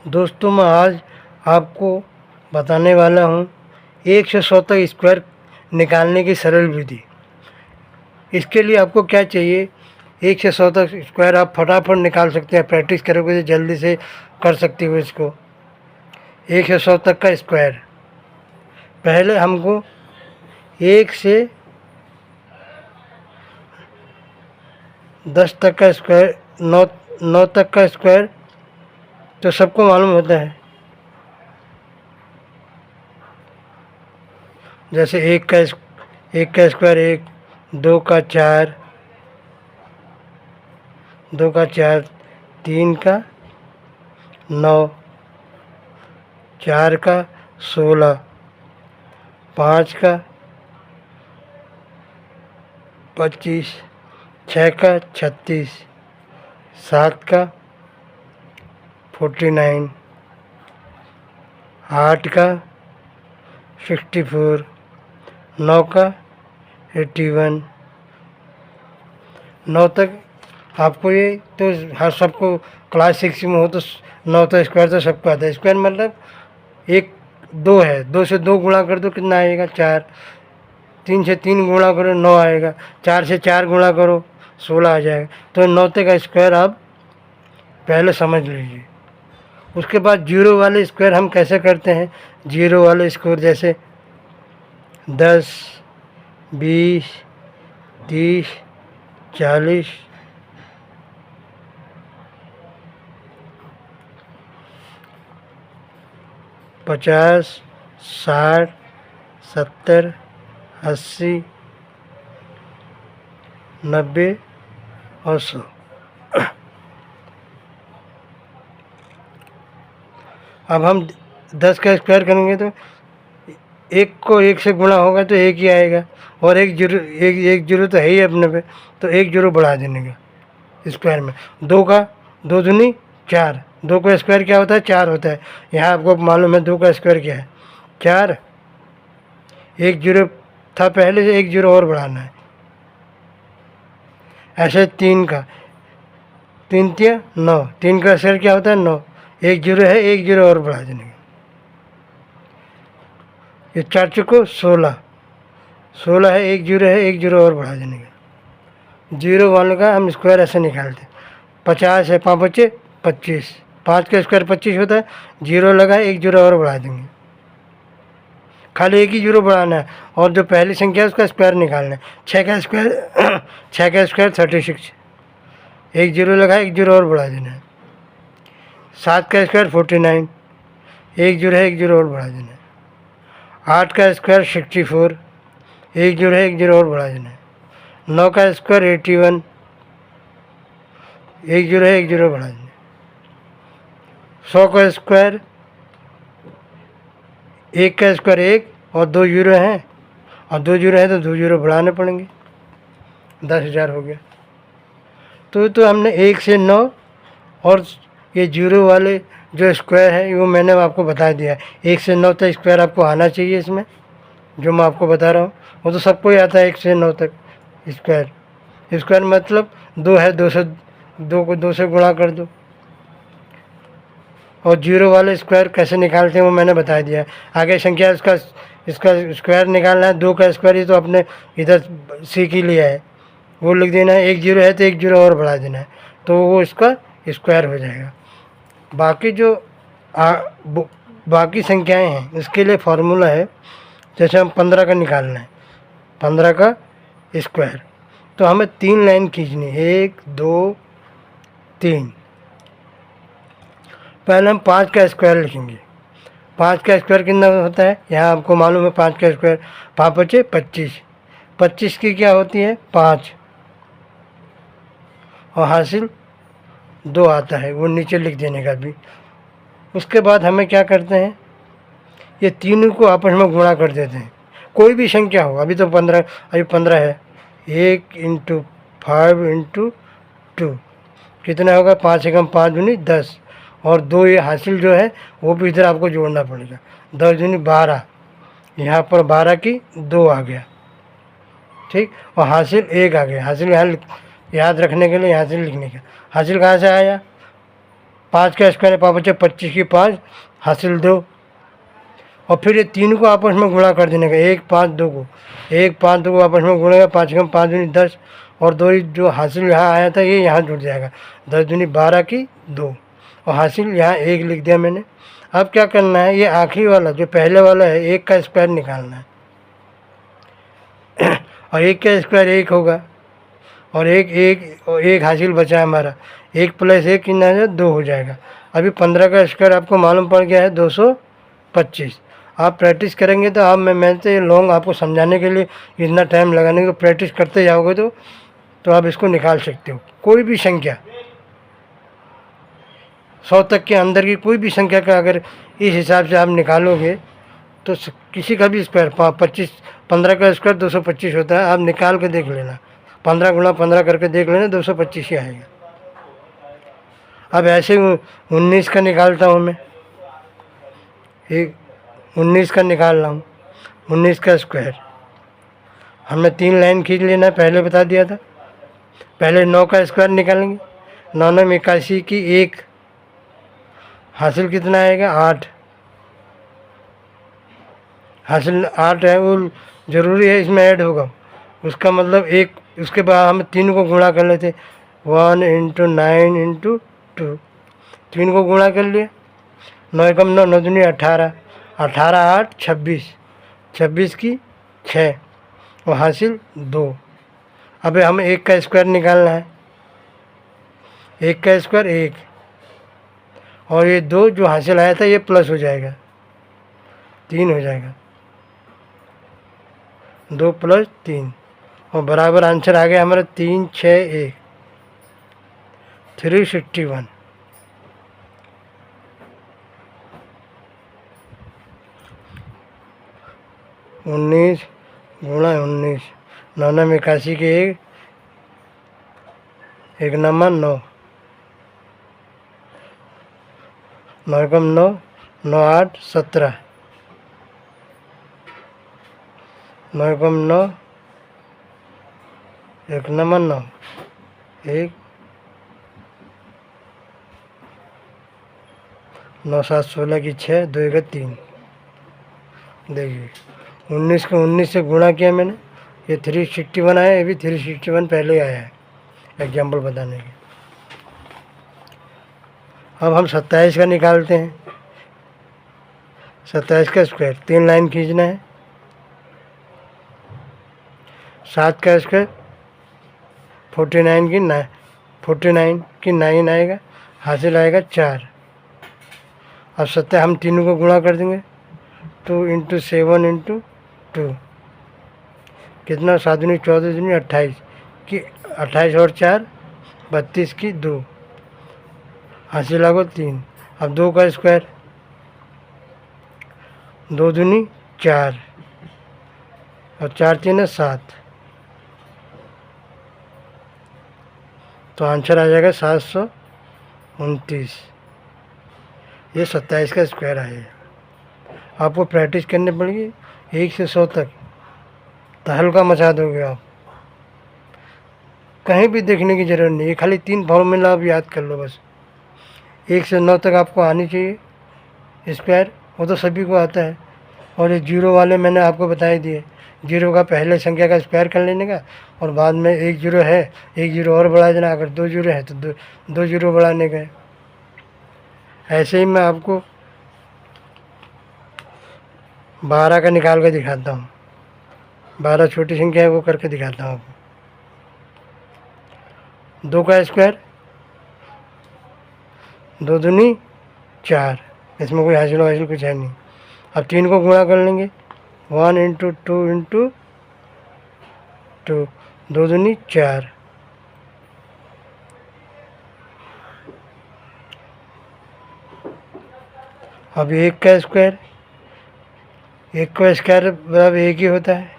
दोस्तों मैं आज आपको बताने वाला हूँ 100 तक स्क्वायर निकालने की सरल विधि। इसके लिए आपको क्या चाहिए, 100 तक स्क्वायर आप फटाफट निकाल सकते हैं। प्रैक्टिस करोगे तो जल्दी से कर सकते हो इसको। 100 तक का स्क्वायर, पहले हमको 1 से 10 तक का स्क्वायर, 9 तक का स्क्वायर तो सबको मालूम होता है। जैसे एक का स्क्वायर 1, 2 का 4, 3 का 9, 4 का 16, 5 का 25, 6 का 36, 7 का 49, 8 का 64, 9 का 81। 9 तक आपको ये तो हर सबको क्लास 6 में हो तो 9 तक स्क्वायर तो सबको आता है। स्क्वायर मतलब 2 है, 2 से 2 गुणा कर दो कितना आएगा 4, 3 से 3 गुणा करो 9 आएगा, 4 से 4 गुणा करो 16 आ जाएगा। तो 9 तक का स्क्वायर आप पहले समझ लीजिए। उसके बाद जीरो वाले स्क्वायर हम कैसे करते हैं। जीरो वाले स्क्वायर जैसे 10, 20, 30, 40, 50, 60, 70, 80, 90 और 100। अब हम 10 का स्क्वायर करेंगे तो एक को 1 से गुणा होगा तो 1 ही आएगा, और एक जीरो तो है ही अपने पे, तो 1 जीरो बढ़ा देने का स्क्वायर में। 2 का 2 दूनी 4, 2 का स्क्वायर क्या होता है 4 होता है। यहाँ आपको मालूम है 2 का स्क्वायर क्या है 4। 1 जीरो था पहले से, 1 जीरो और बढ़ाना है। ऐसे 3 का 3 तिया 9, 3 का स्क्वायर क्या होता है 9, 1 जीरो है 1 जीरो और बढ़ा देने का। ये 4 चुको 16, 16 है 1 जीरो है 1 जीरो और बढ़ा देने का। जीरो वाले का हम स्क्वायर ऐसे निकालते हैं। 50 है 5 बचे 25, 5 का स्क्वायर 25 होता है। जीरो लगा 1 जीरो और बढ़ा देंगे, खाली एक ही जीरो बढ़ाना है, और जो पहली संख्या है उसका स्क्वायर निकालना है। 6 का स्क्वायर 6 का स्क्वायर 36, 1 जीरो लगा 1 जीरो और बढ़ा देना है। 7 का स्क्वायर 49, 1 जीरो है 1 जीरो और बढ़ा देना है। 8 का स्क्वायर 64, 1 जीरो है 1 जीरो और बढ़ा देना है। 9 का स्क्वायर 81, 1 जीरो है 1 जीरो बढ़ा देना है। 100 का स्क्वायर 1 का स्क्वायर 1 और 2 जीरो हैं, और 2 जीरो हैं तो 2 जीरो बढ़ाने पड़ेंगे, 10,000 हो गया। तो हमने 1 से 9 और ये जीरो वाले जो स्क्वायर है वो मैंने आपको बता दिया। 1 से 9 तक स्क्वायर आपको आना चाहिए। इसमें जो मैं आपको बता रहा हूँ वो तो सबको ही आता है। 1 से 9 तक स्क्वायर मतलब 2 है, 2 को 2 से गुणा कर दो। और जीरो वाले स्क्वायर कैसे निकालते हैं वो मैंने बता दिया। आगे संख्या इसका स्क्वायर निकालना है। 2 का स्क्वायर ही तो आपने इधर सीख ही लिया है, वो लिख देना है। 1 जीरो है तो 1 जीरो और बढ़ा देना है, तो वो इसका स्क्वायर हो जाएगा। बाकी जो बाकी संख्याएं हैं इसके लिए फार्मूला है। जैसे हम 15 का निकालना है, 15 का स्क्वायर, तो हमें 3 लाइन खींचनी है, 1 2 3। पहले हम 5 का स्क्वायर लिखेंगे। 5 का स्क्वायर कितना होता है यहाँ आपको मालूम है। 5 का स्क्वायर 5 बचे 25, 25 की क्या होती है 5, और हासिल 2 आता है, वो नीचे लिख देने का भी। उसके बाद हमें क्या करते हैं, ये तीनों को आपस में गुणा कर देते हैं। कोई भी संख्या हो, अभी 15 है। 1 × 5 × 2 कितना होगा 5 एकम 5 दूनी 10, और 2 ये हासिल जो है वो भी इधर आपको जोड़ना पड़ेगा। 10 दूनी 12, यहाँ पर 12 की 2 आ गया, ठीक, और हासिल 1 आ गया। हासिल यहाँ याद रखने के लिए हासिल लिखने का। हासिल कहाँ से आया 5 का स्क्वायर है 5 बचे 25 की 5 हासिल 2। और फिर ये तीन को आपस में गुणा कर देने का, 1 5 2 को 1 5 2 को आपस में गुणेगा, 5 कम 5 दूनी 10 और 2 जो हासिल यहाँ आया था ये यहाँ जुड़ जाएगा, 10 दूनी 12 की 2 और हासिल यहाँ 1 लिख दिया मैंने। अब क्या करना है, ये आखिरी वाला जो पहले वाला है 1 का स्क्वायर निकालना है और 1 का स्क्वायर 1 होगा और एक हासिल बचा है हमारा, 1 + 1 कितना है 2 हो जाएगा। अभी 15 का स्क्वायर आपको मालूम पड़ गया है 225। आप प्रैक्टिस करेंगे तो आप मैं तो ये लॉन्ग आपको समझाने के लिए इतना टाइम लगाने को, प्रैक्टिस करते जाओगे तो आप इसको निकाल सकते हो। कोई भी संख्या 100 तक के अंदर की कोई भी संख्या का अगर इस हिसाब से आप निकालोगे तो किसी का भी स्क्वायर 15 का स्क्वायर 225 होता है। आप निकाल के देख लेना, 15 गुणा 15 करके देख लेना 225 ही आएगा। अब ऐसे 19 का निकालता हूँ मैं, एक 19 का निकाल रहा हूँ, 19 का स्क्वायर हमें 3 लाइन खींच लेना है, पहले बता दिया था। पहले 9 का स्क्वायर निकालेंगे, 9 9 81 की 1 हासिल कितना आएगा 8, हासिल 8 है, वो ज़रूरी है इसमें ऐड होगा, उसका मतलब 1। उसके बाद हम 3 को गुणा कर लेते, 1 × 9 × 2, 3 को गुणा कर लिया, 9 कम 9 9 दूनी 18, 18 8 26, 26 की 6 और हासिल 2। अब हमें 1 का स्क्वायर निकालना है, 1 का स्क्वायर 1 और ये 2 जो हासिल आया था ये प्लस हो जाएगा, 3 हो जाएगा, 2 + 3 और बराबर आंसर आ गया हमारा 3 6 1 361। 19 गुणा 19, 9 9 81 के 1 नंबर 9, 9 कम 9 9 8 17, 9 कम 9 1 नंबर 9 1 9 7 16 की 6 2 1 3। देखिए 19 को 19 से गुणा किया मैंने, ये 361 आया, ये भी 361 पहले आया है एग्जाम्पल बताने के। अब हम 27 का निकालते हैं, 27 का स्क्वायर 3 लाइन खींचना है, 7 का स्क्वायर 49 की 9 आएगा, हासिल आएगा 4। अब 27 हम तीनों को गुणा कर देंगे, 2 × 7 × 2 कितना, 7 दूनी 14 दूनी 28 की 28 और 4 32 की 2 हासिल आगो 3। अब 2 का स्क्वायर 2 दूनी 4 और 4 3 7, तो आंसर आ जाएगा 729। ये 27 का स्क्वायर आएगा। आपको प्रैक्टिस करनी पड़ेगी 1 से 100 तक, तहलका मचा दोगे आप। कहीं भी देखने की ज़रूरत नहीं है, खाली 3 फॉर्मूला आप याद कर लो बस। 1 से 9 तक आपको आनी चाहिए स्क्वायर, वो तो सभी को आता है। और ये जीरो वाले मैंने आपको बता ही दिए, जीरो का पहले संख्या का स्क्वायर कर लेने का और बाद में 1 जीरो है 1 जीरो और बढ़ा देना, अगर 2 जीरो है तो 2 जीरो बढ़ाने का। ऐसे ही मैं आपको 12 का निकाल कर दिखाता हूँ, 12 छोटी संख्या है वो करके दिखाता हूँ आपको। 2 का स्क्वायर 2 दूनी 4, इसमें कोई हासिल कुछ है नहीं। अब 3 को गुणा कर लेंगे, 1 × 2 × 2, 2 दूनी 4। अब 1 का स्क्वायर, 1 का स्क्वायर बराबर 1 ही होता है,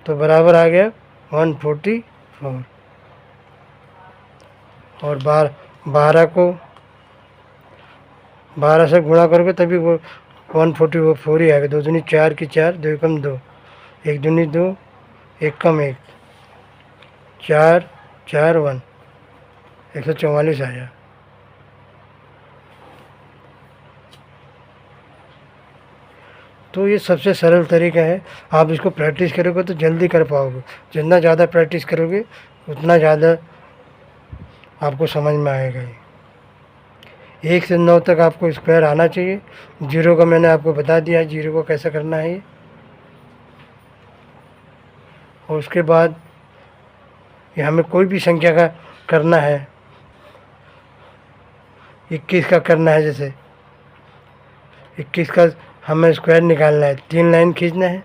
तो बराबर आ गया 144 और 12 को 12 से गुणा करोगे तभी वो 144 ही आएगा। 2 दूनी 4 की 4, 2 कम 2, 1 दूनी 2, 1 कम 1, 4 4 1, 144 आया। तो ये सबसे सरल तरीका है। आप इसको प्रैक्टिस करोगे तो जल्दी कर पाओगे। जितना ज़्यादा प्रैक्टिस करोगे उतना ज़्यादा आपको समझ में आएगा। ये 1 से 9 तक आपको स्क्वायर आना चाहिए। जीरो का मैंने आपको बता दिया है, जीरो को कैसे करना है ये। और उसके बाद ये हमें कोई भी संख्या का करना है, 21 का करना है, जैसे 21 का हमें स्क्वायर निकालना है, 3 लाइन खींचना है।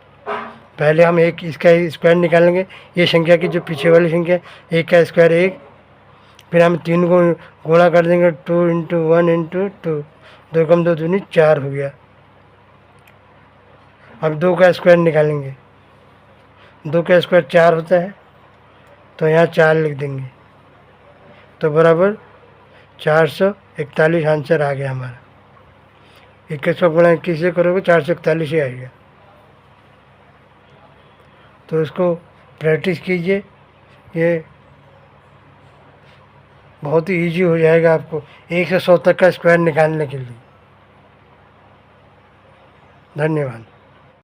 पहले हम एक इसका स्क्वायर निकालेंगे, ये संख्या की जो पीछे वाली संख्या, 1 का स्क्वायर 1, फिर हम 3 को गुणा कर देंगे, 2 इंटू 1 इंटू 2, 2 कम 2 दूनी 4 हो गया। अब 2 का स्क्वायर निकालेंगे, 2 का स्क्वायर 4 होता है, तो यहाँ 4 लिख देंगे, तो बराबर 441 आंसर आ गया हमारा। 21 को गुणा 21 से करोगे 441 ही आएगा। तो इसको प्रैक्टिस कीजिए, ये बहुत ही ईजी हो जाएगा आपको 1 से 100 तक का स्क्वायर निकालने के लिए। धन्यवाद।